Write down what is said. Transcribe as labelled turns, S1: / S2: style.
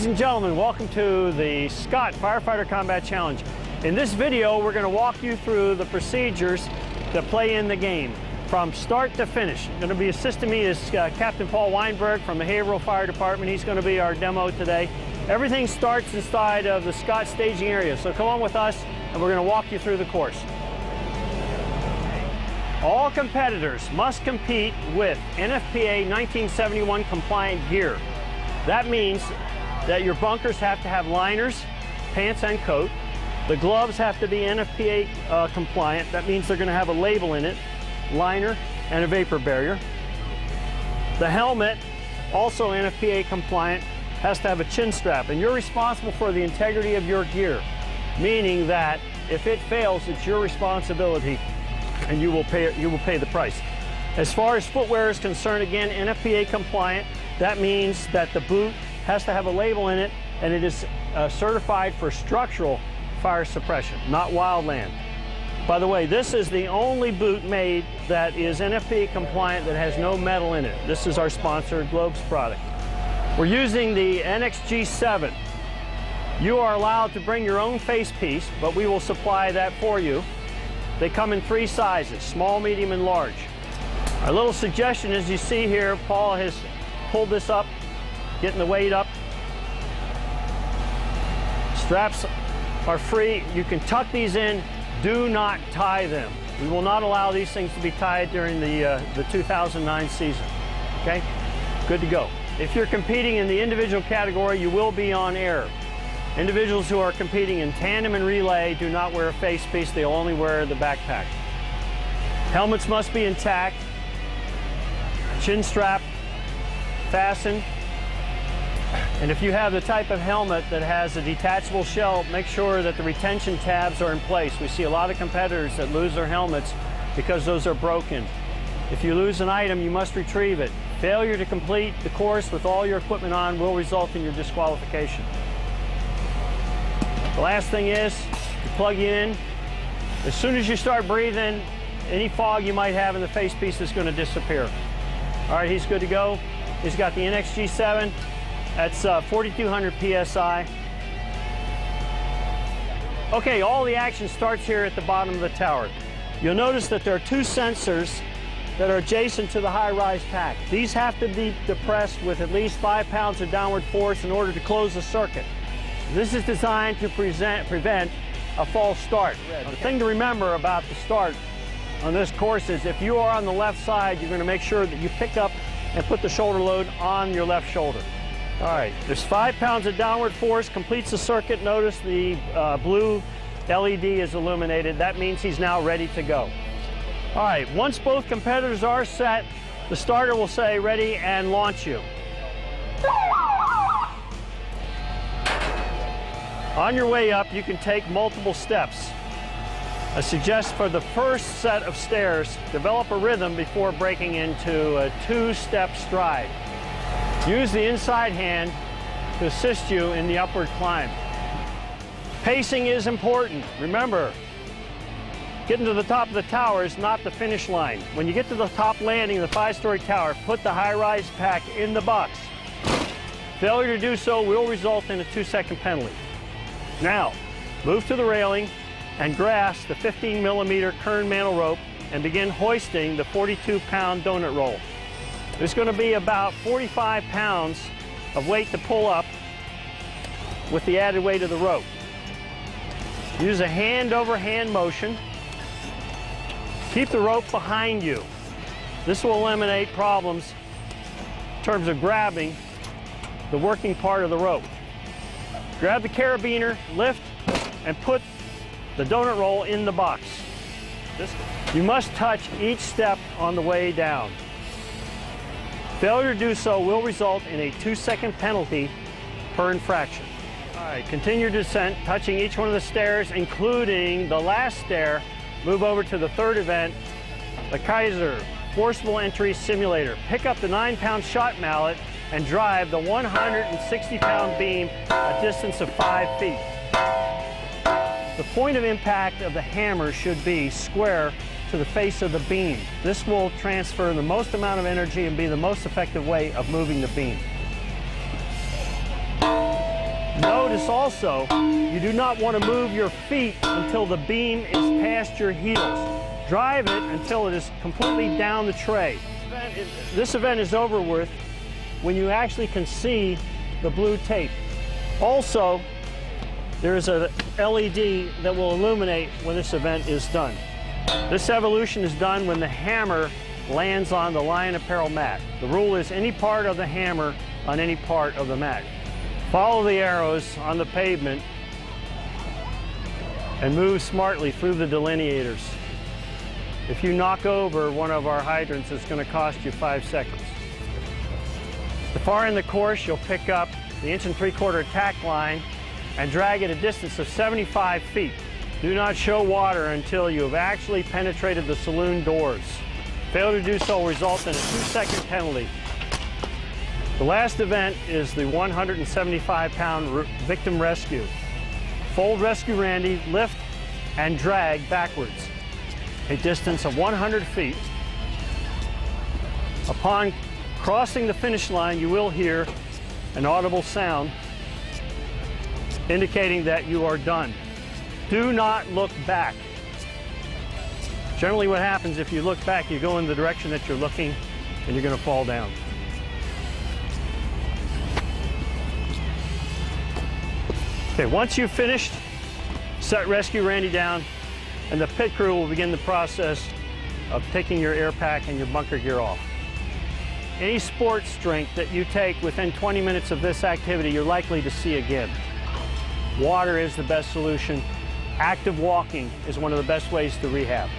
S1: Ladies and gentlemen, welcome to the Scott Firefighter Combat Challenge. In this video, we're going to walk you through the procedures that play in the game from start to finish. Going to be assisting me is Captain Paul Weinberg from the Haverhill Fire Department. He's going to be our demo today. Everything starts inside of the Scott staging area, so come on with us and we're going to walk you through the course. All competitors must compete with Nfpa 1971 compliant gear. That means that your bunkers have to have liners, pants and coat. The gloves have to be Nfpa compliant. That means they're going to have a label in it, liner, and a vapor barrier. The helmet, also Nfpa compliant, has to have a chin strap, and you're responsible for the integrity of your gear, meaning that if it fails, it's your responsibility, and you will pay the price. As far as footwear is concerned, again, Nfpa compliant. That means that the boot has to have a label in it, and it is certified for structural fire suppression, not wildland. By the way, this is the only boot made that is Nfpa compliant that has no metal in it. This is our sponsor, Globe's product. We're using the NXG7. You are allowed to bring your own face piece, but we will supply that for you. They come in 3 sizes, small, medium, and large. Our little suggestion, as you see here, Paul has pulled this up, getting the weight up. Straps are free. You can tuck these in. Do not tie them. We will not allow these things to be tied during the 2009 season. Okay? Good to go. If you're competing in the individual category, you will be on air. Individuals who are competing in tandem and relay do not wear a face piece. They'll only wear the backpack. Helmets must be intact. Chin strap fastened. And if you have the type of helmet that has a detachable shell, make sure that the retention tabs are in place. We see a lot of competitors that lose their helmets because those are broken. If you lose an item, you must retrieve it. Failure to complete the course with all your equipment on will result in your disqualification. The last thing is, you plug you in. As soon as you start breathing, any fog you might have in the face piece is going to disappear. All right, he's good to go. He's got the NXG7. That's 4,200 PSI. Okay, all the action starts here at the bottom of the tower. You'll notice that there are 2 sensors that are adjacent to the high-rise pack. These have to be depressed with at least 5 pounds of downward force in order to close the circuit. This is designed to prevent a false start. The thing to remember about the start on this course is if you are on the left side, you're going to make sure that you pick up and put the shoulder load on your left shoulder. All right, there's 5 pounds of downward force, completes the circuit. Notice the blue LED is illuminated. That means he's now ready to go. All right, once both competitors are set, the starter will say ready and launch you. On your way up, you can take multiple steps. I suggest for the first set of stairs, develop a rhythm before breaking into a 2-step stride. Use the inside hand to assist you in the upward climb. Pacing is important. Remember, getting to the top of the tower is not the finish line. When you get to the top landing of the 5-story tower, put the high-rise pack in the box. Failure to do so will result in a 2-second penalty. Now, move to the railing and grasp the 15mm Kern mantle rope and begin hoisting the 42-pound donut roll. There's going to be about 45 pounds of weight to pull up with the added weight of the rope. Use a hand-over-hand motion. Keep the rope behind you. This will eliminate problems in terms of grabbing the working part of the rope. Grab the carabiner, lift, and put the donut roll in the box. You must touch each step on the way down. Failure to do so will result in a 2-second penalty per infraction. All right, continue your descent, touching each one of the stairs, including the last stair. Move over to the 3rd event, the Kaiser Forcible Entry Simulator. Pick up the 9-pound shot mallet and drive the 160-pound beam a distance of 5 feet. The point of impact of the hammer should be square to the face of the beam. This will transfer the most amount of energy and be the most effective way of moving the beam. Notice also, you do not want to move your feet until the beam is past your heels. Drive it until it is completely down the tray. This event is over with when you actually can see the blue tape. Also, there is a LED that will illuminate when this event is done. This evolution is done when the hammer lands on the Lion Apparel mat. The rule is any part of the hammer on any part of the mat. Follow the arrows on the pavement and move smartly through the delineators. If you knock over one of our hydrants, it's going to cost you 5 seconds. The far end of the course, you'll pick up the 1 3/4 tack line and drag it a distance of 75 feet. Do not show water until you have actually penetrated the saloon doors. Failure to do so will result in a 2-second penalty. The last event is the 175-pound victim rescue. Fold rescue Randy, lift and drag backwards a distance of 100 feet. Upon crossing the finish line, you will hear an audible sound indicating that you are done. Do not look back. Generally what happens if you look back, you go in the direction that you're looking and you're going to fall down. Okay, once you've finished, set rescue Randy down and the pit crew will begin the process of taking your air pack and your bunker gear off. Any sports drink that you take within 20 minutes of this activity, you're likely to see again. Water is the best solution. Active walking is one of the best ways to rehab.